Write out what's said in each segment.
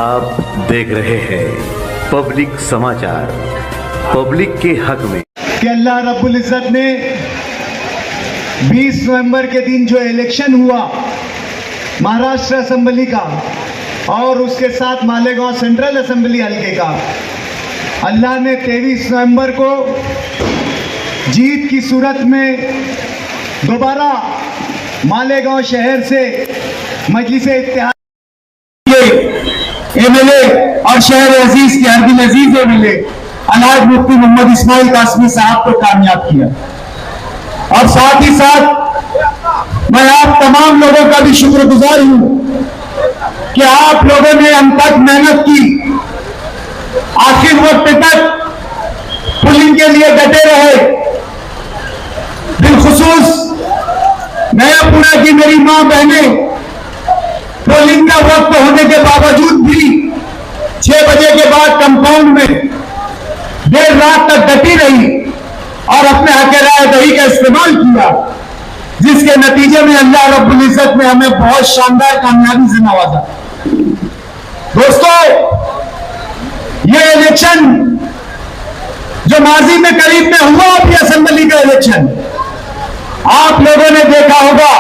आप देख रहे हैं पब्लिक समाचार, पब्लिक के हक में। कि अल्लाह रब्बुल इज़्ज़त ने 20 नवंबर के दिन जो इलेक्शन हुआ महाराष्ट्र असेंबली का और उसके साथ मालेगांव सेंट्रल असेंबली हल्के का, अल्लाह ने 23 नवंबर को जीत की सूरत में दोबारा मालेगांव शहर से मजलिस-ए इत्तेहाद एमएलए और शहर अजीज के हरदिल अजीज एमएलए अलहाज मुफ्ती मोहम्मद इस्माइल कासमी साहब को कामयाब किया। और साथ ही साथ मैं आप तमाम लोगों का भी शुक्रगुजार हूं कि आप लोगों ने अनथक मेहनत की, आखिर वक्त तक पुलिंग के लिए डटे रहे। बिलखुसूस नयापुरा की मेरी मां बहनें पोलिंग का वक्त होने के बावजूद भी 6 बजे के बाद कंपाउंड में देर रात तक डटी रही और अपने हक राय दही का इस्तेमाल किया, जिसके नतीजे में अल्लाह रब्बुल इज़्ज़त ने हमें बहुत शानदार कामयाबी से नवाजा। दोस्तों, ये इलेक्शन जो माजी में करीब में हुआ, अभी असेंबली का इलेक्शन, आप लोगों ने देखा होगा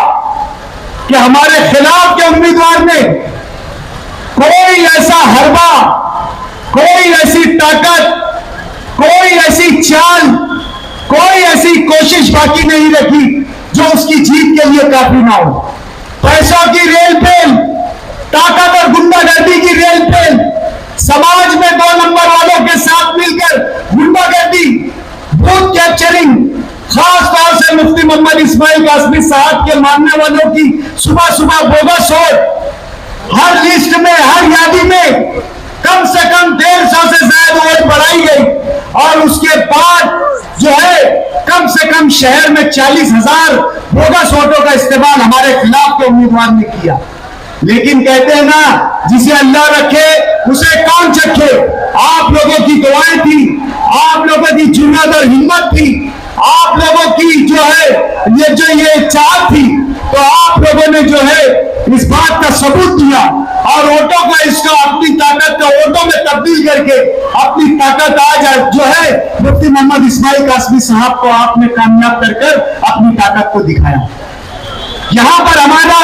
कि हमारे खिलाफ के उम्मीदवार ने कोई ऐसा हरबा, कोई ऐसी ताकत, कोई ऐसी चाल, कोई ऐसी कोशिश बाकी नहीं रखी जो उसकी जीत के लिए काफी ना हो। पैसों की रेल पेल, ताकत और गुंडागर्दी की रेल पेल, समाज में 2 नंबर वालों के साथ मिलकर गुंडागर्दी, बूथ कैप्चरिंग, खास तौर से मुफ्ती मोहम्मद इस्माइल कासमी साहब के मानने वालों की सुबह सुबह बोगस वोट, हर लिस्ट में, हर यादी में कम से कम 150 से ज्यादा वोट बढ़ाई गई और उसके बाद जो है कम से कम शहर में 40,000 बोगस वोटों का इस्तेमाल हमारे खिलाफ के उम्मीदवार ने किया। लेकिन कहते हैं ना, जिसे अल्लाह रखे उसे कौन चखे। आप लोगों की दुआएं थी, आप लोगों की जुर्रत और हिम्मत थी, आप लोगों की जो है ये चाह थी, तो आप लोगों ने जो है इस बात का सबूत दिया और वोटों का इसका अपनी ताकत का वोटों में तब्दील करके अपनी ताकत आज जो है मुफ्ती मोहम्मद इस्माइल कासमी साहब को आपने कामयाब कर अपनी ताकत को दिखाया। यहां पर हमारा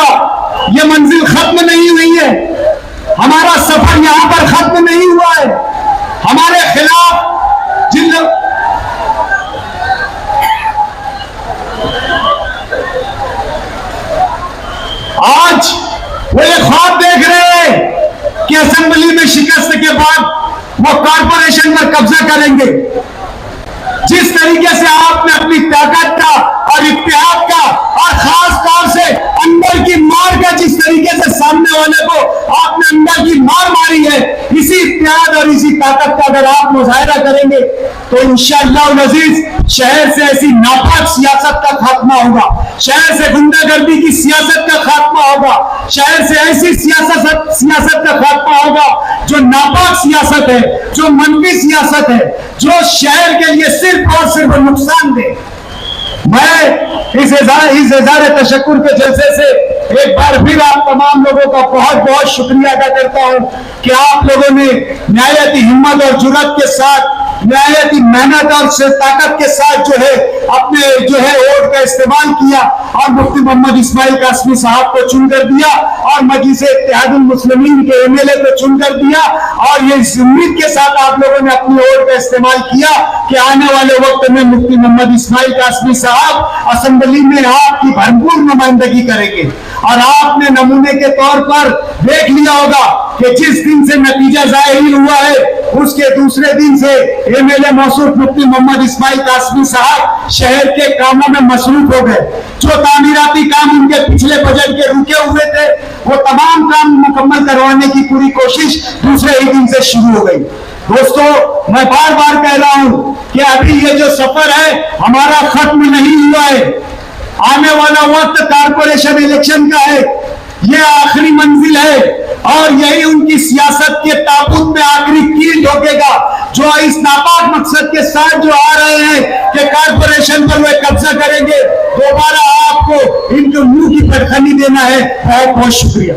ये मंजिल खत्म नहीं हुई है, हमारा सफर यहां पर खत्म नहीं हुआ है। हमारे खिलाफ जिन आज वो ये ख्वाब देख रहे हैं कि असेंबली में शिकस्त के बाद वो कॉर्पोरेशन पर कब्जा करेंगे। जिस तरीके से आपने अपनी ताकत का और इत्तेहाद का और खास तौर से अंदर की मार का जिस तरीके से सामने वाले को आपने अंदर की मार मारी है, इसी इत्तेहाद और इसी ताकत का अगर आप मुजाहिरा करेंगे तो इंशाअल्लाह अज़ीज शहर से ऐसी नापाक सियासत का खात्मा होगा, शहर से गुंडागर्दी की सियासत का खात्मा होगा, शहर से ऐसी सियासत का खात्मा होगा जो नापाक सियासत है, जो मनफी सियासत है, जो शहर के लिए सिर्फ और सिर्फ नुकसान दे। मैं इस इज़हार तशक्कुर के जलसे से एक बार फिर आप तमाम लोगों का बहुत बहुत शुक्रिया अदा करता हूं कि आप लोगों ने निहायती हिम्मत और जुर्रत के साथ, निहायती मेहनत और ताकत के साथ जो है अपने जो है वोट का इस्तेमाल किया और मुफ्ती मोहम्मद इस्माइल कासमी साहब को चुनकर दिया और मजलिस-ए इत्तेहादुल मुस्लिमीन के एमएलए को चुनकर दिया। और ये इस उम्मीद के साथ आप लोगों ने अपनी वोट का इस्तेमाल किया कि आने वाले वक्त में मुफ्ती मोहम्मद इस्माइल कासमी साहब असेंबली में आपकी भरपूर नुमाइंदगी करेंगे। और आपने नमूने के तौर पर देख लिया होगा कि जिस दिन से नतीजा जाहिर हुआ है उसके दूसरे दिन से एमएलए मौसूफ मुफ्ती मोहम्मद इस्माइल कासमी साहब शहर के कामों में मसरूफ हो गए। जो तामीराती काम उनके पिछले बजट के रुके हुए थे, वो तमाम काम मुकम्मल करवाने की पूरी कोशिश दूसरे ही दिन से शुरू हो गई। दोस्तों, मैं बार बार कह रहा हूं कि अभी ये जो सफर है हमारा खत्म नहीं हुआ है। आने वाला वक्त कारपोरेशन इलेक्शन का है, ये आखिरी मंजिल है और यही उनकी सियासत के ताबूत में आखिरी कील ठोकेगा जो इस नापाक मकसद के साथ जो आ रहे हैं कि कारपोरेशन पर वे कब्जा करेंगे। दोबारा आपको इनके मुंह की पटखनी देना है। बहुत बहुत शुक्रिया।